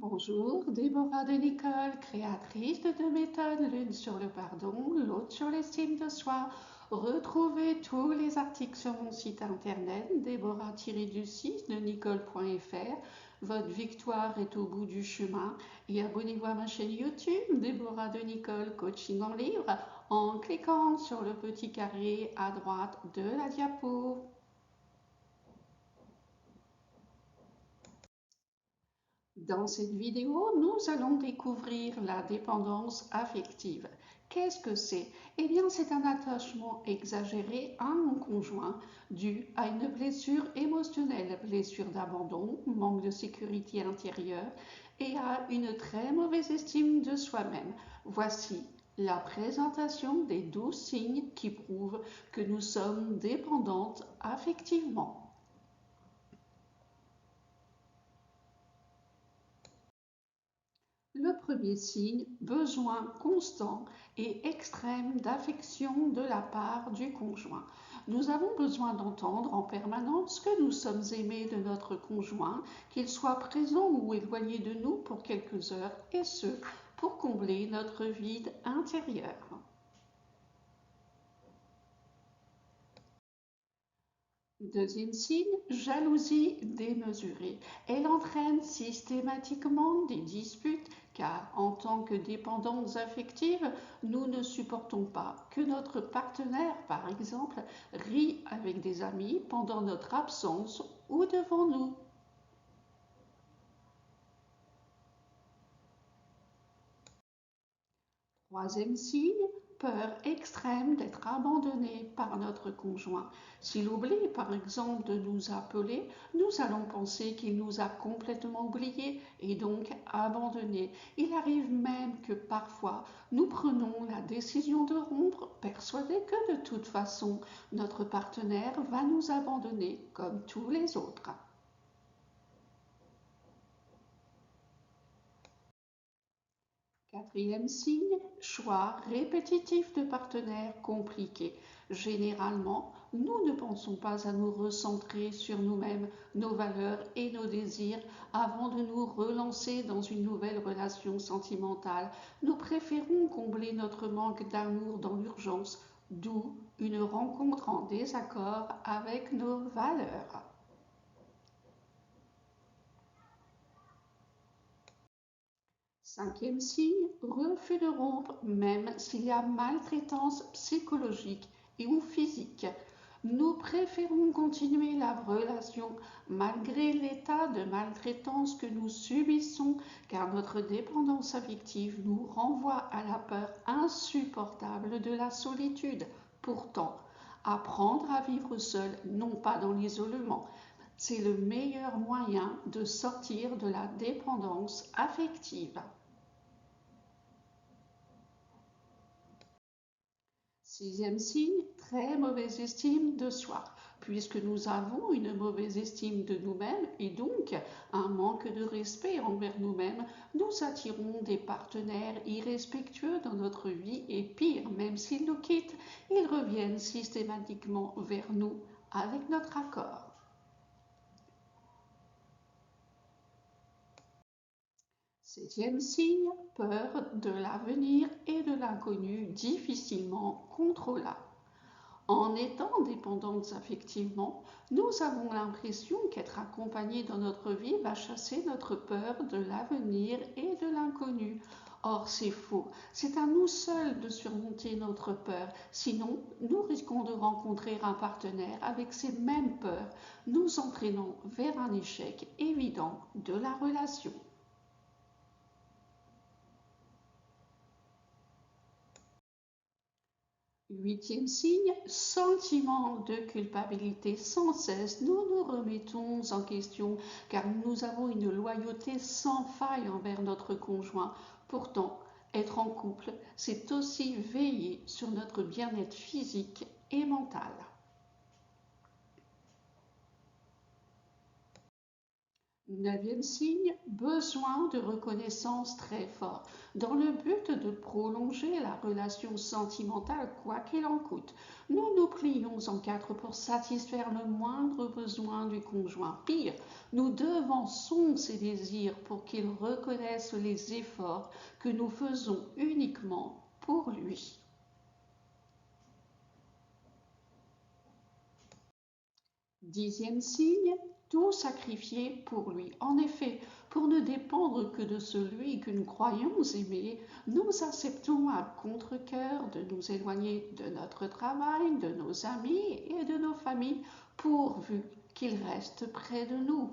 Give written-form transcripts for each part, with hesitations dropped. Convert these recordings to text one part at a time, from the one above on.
Bonjour, Déborah de Nicole, créatrice de deux méthodes, l'une sur le pardon, l'autre sur l'estime de soi. Retrouvez tous les articles sur mon site internet déborah-de nicole.fr. Votre victoire est au bout du chemin et abonnez-vous à ma chaîne YouTube Déborah de Nicole Coaching en livre en cliquant sur le petit carré à droite de la diapo. Dans cette vidéo, nous allons découvrir la dépendance affective. Qu'est-ce que c'est? Eh bien, c'est un attachement exagéré à un conjoint dû à une blessure émotionnelle, blessure d'abandon, manque de sécurité intérieure et à une très mauvaise estime de soi-même. Voici la présentation des 12 signes qui prouvent que nous sommes dépendantes affectivement. Le premier signe, besoin constant et extrême d'affection de la part du conjoint. Nous avons besoin d'entendre en permanence que nous sommes aimés de notre conjoint, qu'il soit présent ou éloigné de nous pour quelques heures, et ce, pour combler notre vide intérieur. Deuxième signe, jalousie démesurée. Elle entraîne systématiquement des disputes car en tant que dépendantes affectives, nous ne supportons pas que notre partenaire, par exemple, rie avec des amis pendant notre absence ou devant nous. Troisième signe, peur extrême d'être abandonné par notre conjoint. S'il oublie par exemple de nous appeler, nous allons penser qu'il nous a complètement oubliés et donc abandonnés. Il arrive même que parfois nous prenons la décision de rompre, persuadés que de toute façon notre partenaire va nous abandonner comme tous les autres. Quatrième signe, choix répétitif de partenaires compliqués. Généralement, nous ne pensons pas à nous recentrer sur nous-mêmes, nos valeurs et nos désirs avant de nous relancer dans une nouvelle relation sentimentale. Nous préférons combler notre manque d'amour dans l'urgence, d'où une rencontre en désaccord avec nos valeurs. Cinquième signe, refus de rompre même s'il y a maltraitance psychologique et ou physique. Nous préférons continuer la relation malgré l'état de maltraitance que nous subissons car notre dépendance affective nous renvoie à la peur insupportable de la solitude. Pourtant, apprendre à vivre seul, non pas dans l'isolement, c'est le meilleur moyen de sortir de la dépendance affective. Sixième signe, très mauvaise estime de soi. Puisque nous avons une mauvaise estime de nous-mêmes et donc un manque de respect envers nous-mêmes, nous attirons des partenaires irrespectueux dans notre vie et pire, même s'ils nous quittent, ils reviennent systématiquement vers nous avec notre accord. Septième signe, peur de l'avenir et de l'inconnu difficilement contrôlable. En étant dépendantes affectivement, nous avons l'impression qu'être accompagnés dans notre vie va chasser notre peur de l'avenir et de l'inconnu. Or, c'est faux. C'est à nous seuls de surmonter notre peur. Sinon, nous risquons de rencontrer un partenaire avec ces mêmes peurs, nous entraînant vers un échec évident de la relation. Huitième signe, sentiment de culpabilité. Sans cesse, nous nous remettons en question car nous avons une loyauté sans faille envers notre conjoint. Pourtant, être en couple, c'est aussi veiller sur notre bien-être physique et mental. Neuvième signe, besoin de reconnaissance très fort, dans le but de prolonger la relation sentimentale quoi qu'il en coûte. Nous nous plions en quatre pour satisfaire le moindre besoin du conjoint. Pire, nous devançons ses désirs pour qu'il reconnaisse les efforts que nous faisons uniquement pour lui. Dixième signe, tout sacrifier pour lui. En effet, pour ne dépendre que de celui que nous croyons aimer, nous acceptons à contre-cœur de nous éloigner de notre travail, de nos amis et de nos familles, pourvu qu'il reste près de nous.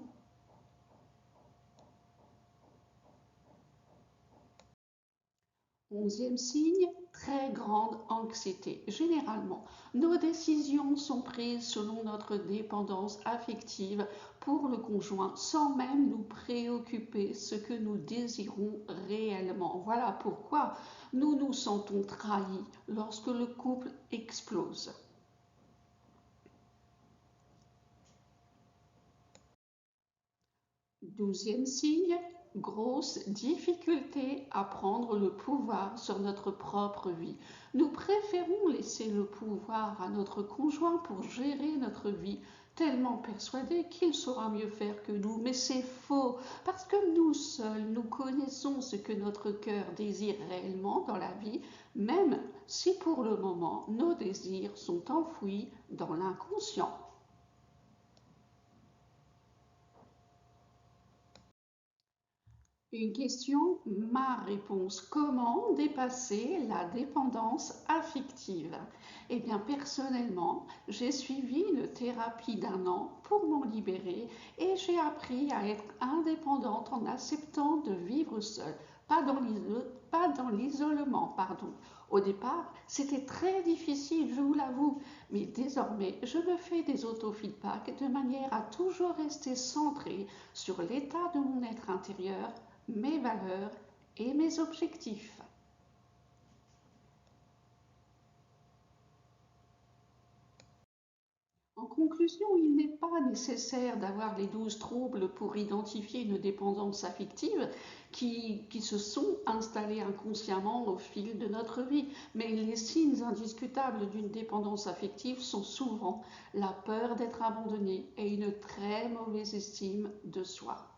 Onzième signe, très grande anxiété. Généralement, nos décisions sont prises selon notre dépendance affective pour le conjoint sans même nous préoccuper ce que nous désirons réellement. Voilà pourquoi nous nous sentons trahis lorsque le couple explose. Douzième signe, grosse difficulté à prendre le pouvoir sur notre propre vie. Nous préférons laisser le pouvoir à notre conjoint pour gérer notre vie, tellement persuadés qu'il saura mieux faire que nous. Mais c'est faux, parce que nous seuls, nous connaissons ce que notre cœur désire réellement dans la vie, même si pour le moment nos désirs sont enfouis dans l'inconscient. Une question, ma réponse. Comment dépasser la dépendance affective? Eh bien, personnellement, j'ai suivi une thérapie d'1 an pour m'en libérer et j'ai appris à être indépendante en acceptant de vivre seule, pas dans l'isolement, pardon. Au départ, c'était très difficile, je vous l'avoue, mais désormais, je me fais des autofeedbacks de manière à toujours rester centrée sur l'état de mon être intérieur, mes valeurs et mes objectifs. En conclusion, il n'est pas nécessaire d'avoir les 12 troubles pour identifier une dépendance affective qui se sont installés inconsciemment au fil de notre vie. Mais les signes indiscutables d'une dépendance affective sont souvent la peur d'être abandonné et une très mauvaise estime de soi.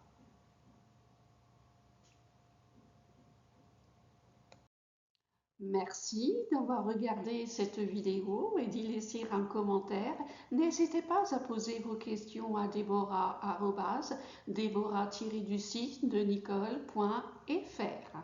Merci d'avoir regardé cette vidéo et d'y laisser un commentaire. N'hésitez pas à poser vos questions à Déborah-du-6 de Nicole.fr.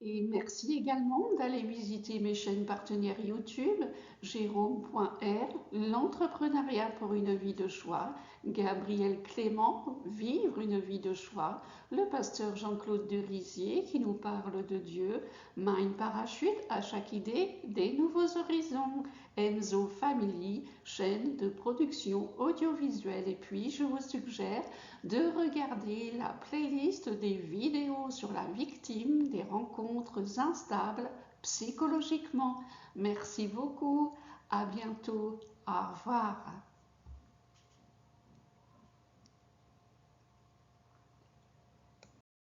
Et merci également d'aller visiter mes chaînes partenaires YouTube, Jérôme.r, l'entrepreneuriat pour une vie de choix, Gabriel Clément, vivre une vie de choix, le pasteur Jean-Claude de Rizier qui nous parle de Dieu, Mind Parachute, à chaque idée des nouveaux horizons, Enzo Family, chaîne de production audiovisuelle. Et puis je vous suggère de regarder la playlist des vidéos sur la victime des rencontres instables psychologiquement. Merci beaucoup, à bientôt, au revoir.